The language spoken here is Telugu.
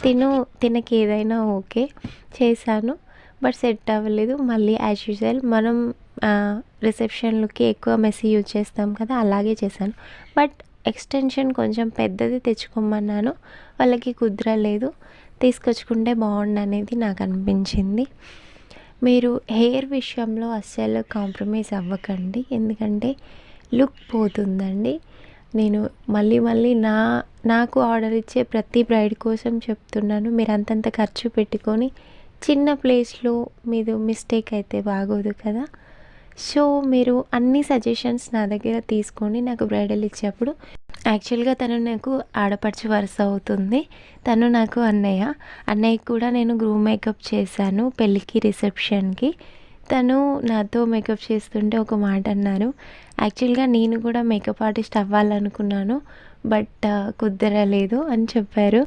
తినకి ఏదైనా ఓకే చేశాను. బట్ సెట్ అవ్వలేదు. మళ్ళీ యాజ్ యూజువల్ మనం రిసెప్షన్ లుక్‌కి ఎక్కువ మెస్సీ యూజ్ చేస్తాం కదా! అలాగే చేశాను. బట్ ఎక్స్‌టెన్షన్ కొంచెం పెద్దది తెచ్చుకోమన్నాను. వాళ్ళకి కుదరలేదు. తీసుకొచ్చుకుంటే బాగుండనేది నాకు అనిపించింది. మీరు హెయిర్ విషయంలో అస్సలు కాంప్రమైజ్ అవ్వకండి. ఎందుకంటే లుక్ పోతుందండి. నేను మళ్ళీ మళ్ళీ నాకు ఆర్డర్ ఇచ్చే ప్రతి బ్రైడ్ కోసం చెప్తున్నాను. మీరు అంతంత ఖర్చు పెట్టుకొని చిన్న ప్లేస్లో మీది మిస్టేక్ అయితే బాగోదు కదా! సో మీరు అన్ని సజెషన్స్ నా దగ్గర తీసుకొని నాకు బ్రైడల్ ఇచ్చేప్పుడు యాక్చువల్గా తను నాకు ఆడపడుచు వరుస అవుతుంది. తను నాకు అన్నయ్యకి కూడా నేను గ్రూమ్ మేకప్ చేశాను పెళ్ళికి, రిసెప్షన్కి. తను నాతో మేకప్ చేస్తుంటే ఒక మాట అన్నారు. యాక్చువల్గా నేను కూడా మేకప్ ఆర్టిస్ట్ అవ్వాలనుకున్నాను, బట్ కుదరలేదు అని చెప్పారు.